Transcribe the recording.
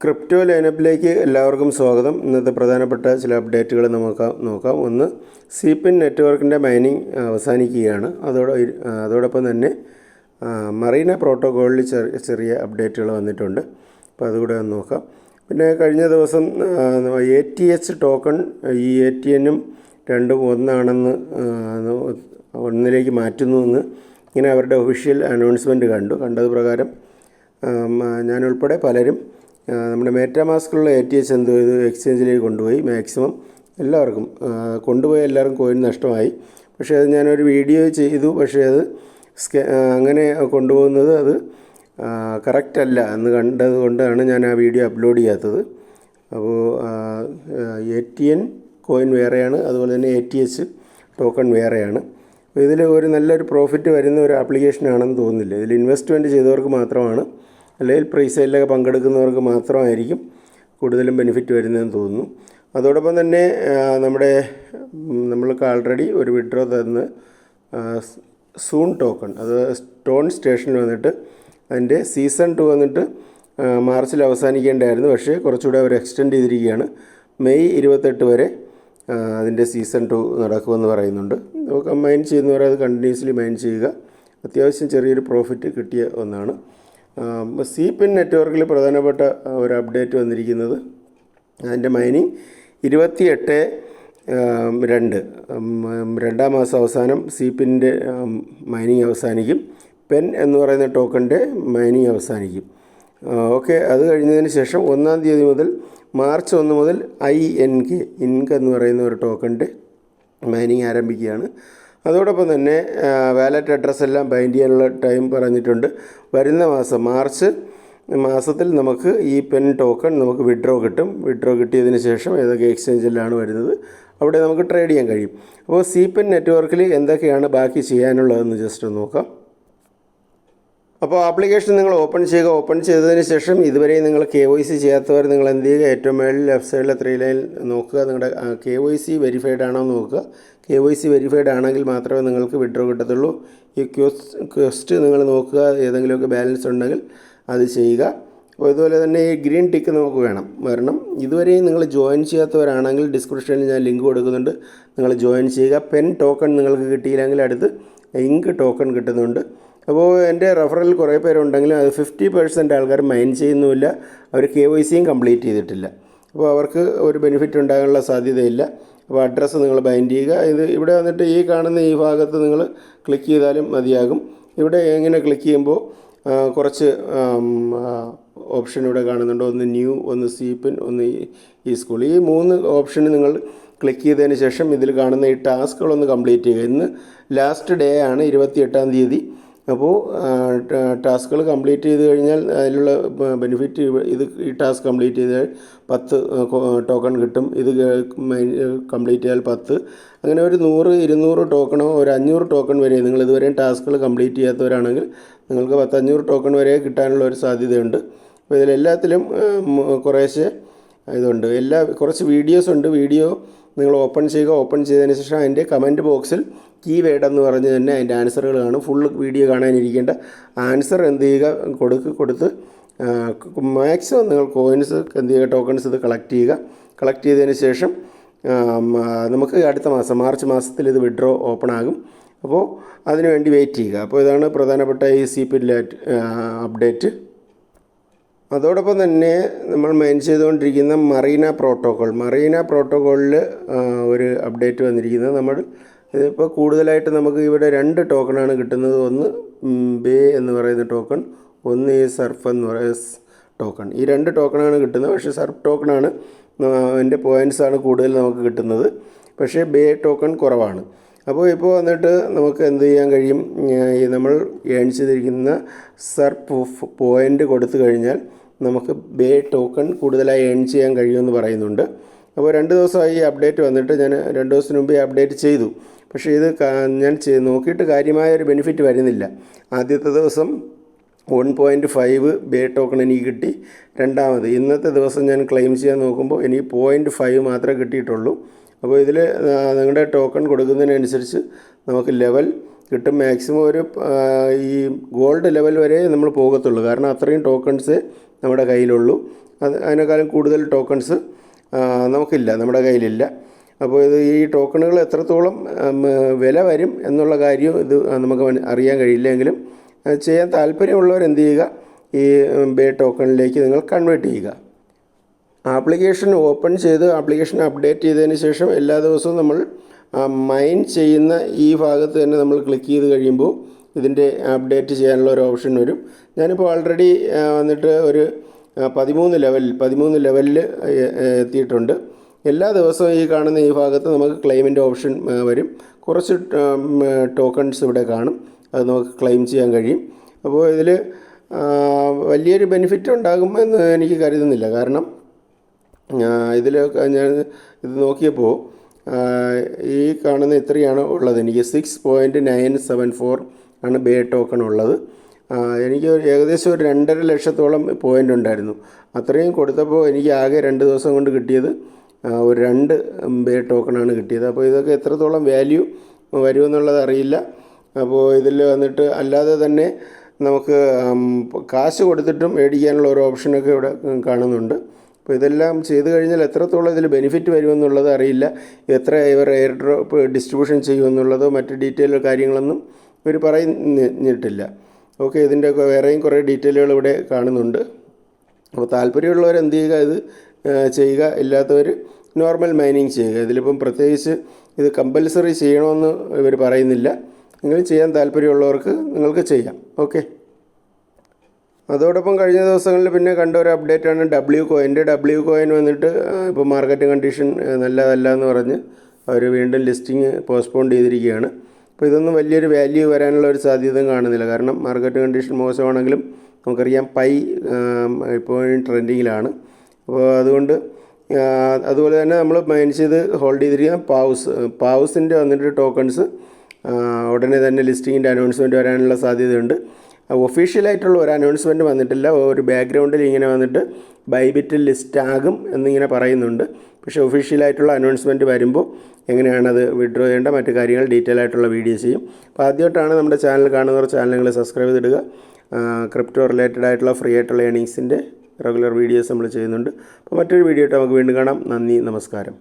Crypto ലൈനപ്പിലേക്ക് എല്ലാവർക്കും സ്വാഗതം. ഇന്നത്തെ പ്രധാനപ്പെട്ട ചില അപ്ഡേറ്റുകൾ നമുക്ക് നോക്കാം. ഒന്ന്, സിപിൻ നെറ്റ്വർക്കിൻ്റെ മൈനിങ് അവസാനിക്കുകയാണ്. അതോടൊപ്പം തന്നെ മറീന പ്രോട്ടോക്കോളിൽ ചെറിയ അപ്ഡേറ്റുകൾ വന്നിട്ടുണ്ട്. അപ്പോൾ അതുകൂടെ ഒന്ന് നോക്കാം. പിന്നെ കഴിഞ്ഞ ദിവസം ATH ടോക്കൺ ഈ ATNും രണ്ടും ഒന്നാണെന്ന് ഒന്നിലേക്ക് മാറ്റുന്നു എന്ന് ഇങ്ങനെ അവരുടെ ഒഫീഷ്യൽ അനൗൺസ്മെൻറ്റ് കണ്ടത് പ്രകാരം ഞാനുൾപ്പെടെ പലരും നമ്മുടെ മേറ്റാമാസ്കുള്ള ATH എന്ത് ചെയ്തു, എക്സ്ചേഞ്ചിലേക്ക് കൊണ്ടുപോയി. മാക്സിമം എല്ലാവർക്കും കൊണ്ടുപോയി എല്ലാവർക്കും കോയിൻ നഷ്ടമായി. പക്ഷേ അത് ഞാനൊരു വീഡിയോ ചെയ്തു. പക്ഷേ അത് അങ്ങനെ കൊണ്ടുപോകുന്നത് അത് കറക്റ്റ് അല്ല എന്ന് കണ്ടത് കൊണ്ടാണ് ഞാൻ ആ വീഡിയോ അപ്ലോഡ് ചെയ്യാത്തത്. അപ്പോൾ ATN കോയിൻ വേറെയാണ്, അതുപോലെ തന്നെ ATH ടോക്കൺ വേറെയാണ്. അപ്പോൾ ഇതിൽ ഒരു നല്ലൊരു പ്രോഫിറ്റ് വരുന്ന ഒരു ആപ്ലിക്കേഷനാണെന്ന് തോന്നുന്നില്ല. ഇതിൽ ഇൻവെസ്റ്റ്മെൻറ്റ് ചെയ്തവർക്ക് മാത്രമാണ്, അല്ലെങ്കിൽ പ്രീസെയിലൊക്കെ പങ്കെടുക്കുന്നവർക്ക് മാത്രമായിരിക്കും കൂടുതലും ബെനിഫിറ്റ് വരുന്നതെന്ന് തോന്നുന്നു. അതോടൊപ്പം തന്നെ നമ്മൾക്ക് ആൾറെഡി ഒരു വിഡ്രോ തന്ന് സൂൺ ടോക്കൺ, അത് സ്റ്റോൺ സ്റ്റേഷനിൽ വന്നിട്ട് അതിൻ്റെ സീസൺ 2 വന്നിട്ട് മാർച്ചിൽ അവസാനിക്കേണ്ടായിരുന്നു. പക്ഷേ കുറച്ചുകൂടെ അവർ എക്സ്റ്റെൻഡ് ചെയ്തിരിക്കുകയാണ്. മെയ് 28 വരെ അതിൻ്റെ സീസൺ 2 നടക്കുമെന്ന് പറയുന്നുണ്ട്. നമുക്ക് മൈൻ ചെയ്യുന്നവർ അത് കണ്ടിന്യൂസ്ലി മൈൻ ചെയ്യുക. അത്യാവശ്യം ചെറിയൊരു പ്രോഫിറ്റ് കിട്ടിയ ഒന്നാണ്. സിപിൻ നെറ്റ്വർക്കിൽ പ്രധാനപ്പെട്ട ഒരു അപ്ഡേറ്റ് വന്നിരിക്കുന്നത് അതിൻ്റെ മൈനിങ് 28/2 രണ്ടാം മാസം അവസാനം സിപിൻ്റെ മൈനിങ് അവസാനിക്കും. പെൻ എന്ന് പറയുന്ന ടോക്കണിൻ്റെ മൈനിങ് അവസാനിക്കും. ഓക്കെ, അത് കഴിഞ്ഞതിന് ശേഷം 1-ാം തീയതി മുതൽ മാർച്ച് 1 മുതൽ ഇൻക എന്ന് പറയുന്ന ഒരു ടോക്കണിൻ്റെ മൈനിങ് ആരംഭിക്കുകയാണ്. അതോടൊപ്പം തന്നെ വാലറ്റ് അഡ്രസ്സ് എല്ലാം ബൈൻഡ് ചെയ്യാനുള്ള ടൈം പറഞ്ഞിട്ടുണ്ട്. വരുന്ന മാസം മാർച്ച് മാസത്തിൽ നമുക്ക് ഈ പെൻ ടോക്കൺ നമുക്ക് വിഡ്രോ കിട്ടും. വിഡ്രോ കിട്ടിയതിന് ശേഷം ഏതൊക്കെ എക്സ്ചേഞ്ചിലാണ് വരുന്നത് അവിടെ നമുക്ക് ട്രേഡ് ചെയ്യാൻ കഴിയും. അപ്പോൾ സിപിൻ നെറ്റ്വർക്കിൽ എന്തൊക്കെയാണ് ബാക്കി ചെയ്യാനുള്ളതെന്ന് ജസ്റ്റ് നോക്കാം. അപ്പോൾ ആപ്ലിക്കേഷൻ നിങ്ങൾ ഓപ്പൺ ചെയ്യുക. ഓപ്പൺ ചെയ്തതിന് ശേഷം ഇതുവരെ നിങ്ങൾ KYC ചെയ്യാത്തവർ നിങ്ങൾ എന്ത് ചെയ്യുക, ഏറ്റവും മേളിൽ ലെഫ്റ്റ് സൈഡിലെ 3 ലൈൻ നോക്കുക. നിങ്ങളുടെ KYC വെരിഫൈഡ് ആണോ എന്ന് നോക്കുക. KYC വെരിഫൈഡ് ആണെങ്കിൽ മാത്രമേ നിങ്ങൾക്ക് വിഡ്രോ കിട്ടത്തുള്ളൂ. ഈ ക്വസ്റ്റ് നിങ്ങൾ നോക്കുക, ഏതെങ്കിലുമൊക്കെ ബാലൻസ് ഉണ്ടെങ്കിൽ അത് ചെയ്യുക. അപ്പോൾ ഇതുപോലെ തന്നെ ഈ ഗ്രീൻ ടിക്ക് നമുക്ക് വേണം. കാരണം ഇതുവരെയും നിങ്ങൾ ജോയിൻ ചെയ്യാത്തവരാണെങ്കിൽ ഡിസ്ക്രിപ്ഷനിൽ ഞാൻ ലിങ്ക് കൊടുക്കുന്നുണ്ട്, നിങ്ങൾ ജോയിൻ ചെയ്യുക. പെൻ ടോക്കൺ നിങ്ങൾക്ക് കിട്ടിയില്ലെങ്കിൽ അടുത്ത് ഇങ്ക് ടോക്കൺ കിട്ടുന്നുണ്ട്. അപ്പോൾ എൻ്റെ റെഫറൽ കുറേ പേരുണ്ടെങ്കിലും അത് 50% ആൾക്കാർ മൈൻ ചെയ്യുന്നുമില്ല, അവർ KYCയും കംപ്ലീറ്റ് ചെയ്തിട്ടില്ല. അപ്പോൾ അവർക്ക് ഒരു ബെനിഫിറ്റ് ഉണ്ടാകാനുള്ള സാധ്യതയില്ല. അപ്പോൾ അഡ്രസ്സ് നിങ്ങൾ ബൈൻഡ് ചെയ്യുക. ഇവിടെ വന്നിട്ട് ഈ കാണുന്ന ഈ ഭാഗത്ത് നിങ്ങൾ ക്ലിക്ക് ചെയ്താലും മതിയാകും. ഇവിടെ ഇങ്ങനെ ക്ലിക്ക് ചെയ്യുമ്പോൾ കുറച്ച് ഓപ്ഷൻ ഇവിടെ കാണുന്നുണ്ട്. ഒന്ന് ന്യൂ, ഒന്ന് സിപിൻ, ഒന്ന് ഈ സ്കൂൾ. ഈ 3 ഓപ്ഷന് നിങ്ങൾ ക്ലിക്ക് ചെയ്തതിന് ശേഷം ഇതിൽ കാണുന്ന ഈ ടാസ്കുകളൊന്ന് കംപ്ലീറ്റ് ചെയ്യുക. ഇന്ന് ലാസ്റ്റ് ഡേ ആണ്, 28-ാം തീയതി. അപ്പോൾ ടാസ്കുകൾ കംപ്ലീറ്റ് ചെയ്ത് കഴിഞ്ഞാൽ അതിലുള്ള ബെനിഫിറ്റ് ഈ ടാസ്ക് കംപ്ലീറ്റ് ചെയ്താൽ 10 ടോക്കൺ കിട്ടും. ഇത് കംപ്ലീറ്റ് ചെയ്താൽ 10, അങ്ങനെ ഒരു 100, 200 ടോക്കണോ ഒരു 500 ടോക്കൺ വരെ നിങ്ങൾ ഇതുവരെയും ടാസ്കുകൾ കംപ്ലീറ്റ് ചെയ്യാത്തവരാണെങ്കിൽ നിങ്ങൾക്ക് 500 ടോക്കൺ വരെ കിട്ടാനുള്ള ഒരു സാധ്യതയുണ്ട്. അപ്പോൾ ഇതിലെല്ലാത്തിലും കുറേശ്ശെ ഇതുണ്ട്. കുറച്ച് വീഡിയോസ് ഉണ്ട്. വീഡിയോ നിങ്ങൾ ഓപ്പൺ ചെയ്യുക. ഓപ്പൺ ചെയ്തതിന് ശേഷം അതിൻ്റെ കമൻറ്റ് ബോക്സിൽ കീവേഡ് എന്ന് പറഞ്ഞ് തന്നെ അതിൻ്റെ ആൻസറുകൾ കാണും. ഫുള്ള് വീഡിയോ കാണാനിരിക്കേണ്ട ആൻസർ എന്ത് ചെയ്യുക, കൊടുത്ത് മാക്സിമം നിങ്ങൾ കോയിൻസ് എന്ത് ചെയ്യുക, ടോക്കൺസ് ഇത് കളക്ട് ചെയ്യുക. കളക്ട് ചെയ്തതിന് ശേഷം നമുക്ക് അടുത്ത മാസം മാർച്ച് മാസത്തിൽ ഇത് വിഡ്രോ ഓപ്പൺ ആകും. അപ്പോൾ അതിനുവേണ്ടി വെയിറ്റ് ചെയ്യുക. അപ്പോൾ ഇതാണ് പ്രധാനപ്പെട്ട ഈ സിപിൻ അപ്ഡേറ്റ്. അതോടൊപ്പം തന്നെ നമ്മൾ മൈൻ ചെയ്തുകൊണ്ടിരിക്കുന്ന മറീന പ്രോട്ടോക്കോളിൽ ഒരു അപ്ഡേറ്റ് വന്നിരിക്കുന്നത്. ഇതിപ്പോൾ കൂടുതലായിട്ട് നമുക്ക് ഇവിടെ 2 ടോക്കണാണ് കിട്ടുന്നത്. ഒന്ന് ബേ എന്ന് പറയുന്ന ടോക്കൺ, ഒന്ന് ഈ സർഫ് എന്ന് പറയുന്ന ടോക്കൺ. ഈ 2 ടോക്കണാണ് കിട്ടുന്നത്. പക്ഷേ സർഫ് ടോക്കണാണ് അതിൻ്റെ പോയിൻറ്റ്സാണ് കൂടുതൽ നമുക്ക് കിട്ടുന്നത്. പക്ഷേ ബേ ടോക്കൺ കുറവാണ്. അപ്പോൾ ഇപ്പോൾ വന്നിട്ട് നമുക്ക് എന്ത് ചെയ്യാൻ കഴിയും, നമ്മൾ ഏൺ ചെയ്തിരിക്കുന്ന സർഫ് പോയിൻ്റ് കൊടുത്തു കഴിഞ്ഞാൽ നമുക്ക് ബേ ടോക്കൺ കൂടുതലായി ഏൺ ചെയ്യാൻ കഴിയുമെന്ന് പറയുന്നുണ്ട്. അപ്പോൾ 2 ദിവസമായി ഈ അപ്ഡേറ്റ് വന്നിട്ട്, ഞാൻ 2 ദിവസത്തിന് മുമ്പ് ഈ അപ്ഡേറ്റ് ചെയ്തു. പക്ഷേ ഇത് ഞാൻ നോക്കിയിട്ട് കാര്യമായ ഒരു ബെനിഫിറ്റ് വരുന്നില്ല. ആദ്യത്തെ ദിവസം 1.5 ബേ ടോക്കൺ എനിക്ക് കിട്ടി. രണ്ടാമത് ഇന്നത്തെ ദിവസം ഞാൻ ക്ലെയിം ചെയ്യാൻ നോക്കുമ്പോൾ എനിക്ക് 0.5 മാത്രമേ കിട്ടിയിട്ടുള്ളൂ. അപ്പോൾ ഇതിൽ നിങ്ങളുടെ ടോക്കൺ കൊടുക്കുന്നതിനനുസരിച്ച് നമുക്ക് ലെവൽ കിട്ടും. മാക്സിമം ഒരു ഈ ഗോൾഡ് ലെവൽ വരെ നമ്മൾ പോകത്തുള്ളൂ. കാരണം അത്രയും ടോക്കൺസേ നമ്മുടെ കയ്യിലുള്ളൂ. അതിനേക്കാളും കൂടുതൽ ടോക്കൺസ് നമുക്കില്ല, നമ്മുടെ കയ്യിലില്ല. അപ്പോൾ ഈ ടോക്കണുകൾ എത്രത്തോളം വില വരും എന്നുള്ള കാര്യം ഇത് നമുക്ക് അറിയാൻ കഴിയില്ലെങ്കിലും ചെയ്യാൻ താല്പര്യമുള്ളവർ എന്ത് ചെയ്യുക, ഈ ബേ ടോക്കണിലേക്ക് നിങ്ങൾ കൺവേർട്ട് ചെയ്യുക. ആപ്ലിക്കേഷൻ ഓപ്പൺ ചെയ്ത് ആപ്ലിക്കേഷൻ അപ്ഡേറ്റ് ചെയ്തതിന് ശേഷം എല്ലാ ദിവസവും നമ്മൾ മൈൻ ചെയ്യുന്ന ഈ ഭാഗത്ത് തന്നെ നമ്മൾ ക്ലിക്ക് ചെയ്ത് കഴിയുമ്പോൾ ഇതിൻ്റെ അപ്ഡേറ്റ് ചെയ്യാനുള്ള ഒരു ഓപ്ഷൻ വരും. ഞാനിപ്പോൾ ആൾറെഡി വന്നിട്ട് ഒരു 13 ലെവലിൽ എത്തിയിട്ടുണ്ട്. എല്ലാ ദിവസവും ഈ കാണുന്ന ഈ ഭാഗത്ത് നമുക്ക് ക്ലെയിമിൻ്റെ ഓപ്ഷൻ വരും. കുറച്ച് ടോക്കൺസ് ഇവിടെ കാണും, അത് നമുക്ക് ക്ലെയിം ചെയ്യാൻ കഴിയും. അപ്പോൾ ഇതിൽ വലിയൊരു ബെനിഫിറ്റ് ഉണ്ടാകുമെന്ന് എനിക്ക് കരുതുന്നില്ല. കാരണം ഇതിൽ ഞാൻ ഇത് നോക്കിയപ്പോൾ ഈ കാണുന്ന ഇത്രയാണ് ഉള്ളത്. എനിക്ക് 6.974 ആണ് ബേ ടോക്കൺ ഉള്ളത്. എനിക്ക് ഏകദേശം ഒരു 2.5 ലക്ഷത്തോളം പോയിൻ്റ് ഉണ്ടായിരുന്നു. അത്രയും കൊടുത്തപ്പോൾ എനിക്ക് ആകെ 2 ദിവസം കൊണ്ട് കിട്ടിയത് ഒരു 2 ബേ ടോക്കണാണ് കിട്ടിയത്. അപ്പോൾ ഇതൊക്കെ എത്രത്തോളം വാല്യൂ വരുമെന്നുള്ളത് അറിയില്ല. അപ്പോൾ ഇതിൽ വന്നിട്ട് അല്ലാതെ തന്നെ നമുക്ക് കാശ് കൊടുത്തിട്ടും മേടിക്കാനുള്ള ഒരു ഓപ്ഷനൊക്കെ ഇവിടെ കാണുന്നുണ്ട്. അപ്പോൾ ഇതെല്ലാം ചെയ്ത് കഴിഞ്ഞാൽ എത്രത്തോളം ഇതിൽ ബെനിഫിറ്റ് വരുമെന്നുള്ളത് അറിയില്ല. എത്ര ഇവർ എയർ ഡ്രോപ്പ് ഡിസ്ട്രിബ്യൂഷൻ ചെയ്യുമെന്നുള്ളതോ മറ്റ് ഡീറ്റെയിൽ കാര്യങ്ങളൊന്നും ഇവർ പറഞ്ഞിട്ടില്ല. ഓക്കെ, ഇതിൻ്റെ വേറെയും കുറേ ഡീറ്റെയിലുകൾ ഇവിടെ കാണുന്നുണ്ട്. അപ്പോൾ താല്പര്യമുള്ളവർ എന്ത് ചെയ്യുക, ഇത് ചെയ്യുക. ഇല്ലാത്തവർ നോർമൽ മൈനിങ് ചെയ്യുക. ഇതിലിപ്പം പ്രത്യേകിച്ച് ഇത് കമ്പൽസറി ചെയ്യണമെന്ന് ഇവർ പറയുന്നില്ല. നിങ്ങൾ ചെയ്യാൻ താല്പര്യമുള്ളവർക്ക് നിങ്ങൾക്ക് ചെയ്യാം. ഓക്കെ, അതോടൊപ്പം കഴിഞ്ഞ ദിവസങ്ങളിൽ പിന്നെ കണ്ട ഒരു അപ്ഡേറ്റാണ് ഡബ്ല്യു കോയിൻ വന്നിട്ട് ഇപ്പോൾ മാർക്കറ്റ് കണ്ടീഷൻ നല്ലതല്ല എന്ന് പറഞ്ഞ് അവർ വീണ്ടും ലിസ്റ്റിംഗ് പോസ്റ്റ്പോൺ ചെയ്തിരിക്കുകയാണ്. അപ്പോൾ ഇതൊന്നും വലിയൊരു വാല്യൂ വരാനുള്ള ഒരു സാധ്യതയും കാണുന്നില്ല. കാരണം മാർക്കറ്റ് കണ്ടീഷൻ മോശമാണെങ്കിലും നമുക്കറിയാം പൈ ഇപ്പോഴും ട്രെൻഡിങ്ങിലാണ്. അപ്പോൾ അതുപോലെ തന്നെ നമ്മൾ മൈൻ ചെയ്ത് ഹോൾഡ് ചെയ്തിരിക്കുന്ന പാവ്സിൻ്റെ വന്നിട്ട് ടോക്കൺസ് ഉടനെ തന്നെ ലിസ്റ്റിങ്ങിൻ്റെ അനൗൺസ്മെൻറ്റ് വരാനുള്ള സാധ്യതയുണ്ട്. ഒഫീഷ്യലായിട്ടുള്ള ഒരു അനൗൺസ്മെൻറ്റ് വന്നിട്ടില്ല. ഒരു ബാക്ക്ഗ്രൗണ്ടിൽ ഇങ്ങനെ വന്നിട്ട് ബൈബിറ്റിൽ ലിസ്റ്റ് ആകും എന്നിങ്ങനെ പറയുന്നുണ്ട്. പക്ഷേ ഒഫീഷ്യലായിട്ടുള്ള അനൗൺസ്മെൻറ്റ് വരുമ്പോൾ എങ്ങനെയാണത് വിഡ്രോ ചെയ്യേണ്ട മറ്റു കാര്യങ്ങൾ ഡീറ്റെയിൽ ആയിട്ടുള്ള വീഡിയോസ് ചെയ്യും. അപ്പോൾ ആദ്യമായിട്ടാണ് നമ്മുടെ ചാനൽ കാണുന്നവർ ചാനലുകൾ സബ്സ്ക്രൈബ് ചെയ്തിടുക. ക്രിപ്റ്റോ റിലേറ്റഡ് ആയിട്ടുള്ള ഫ്രീ ആയിട്ടുള്ള ഏണിങ്സിൻ്റെ റെഗുലർ വീഡിയോസ് നമ്മൾ ചെയ്യുന്നുണ്ട്. അപ്പോൾ മറ്റൊരു വീഡിയോ ആയിട്ട് നമുക്ക് വീണ്ടും കാണാം. നന്ദി, നമസ്കാരം.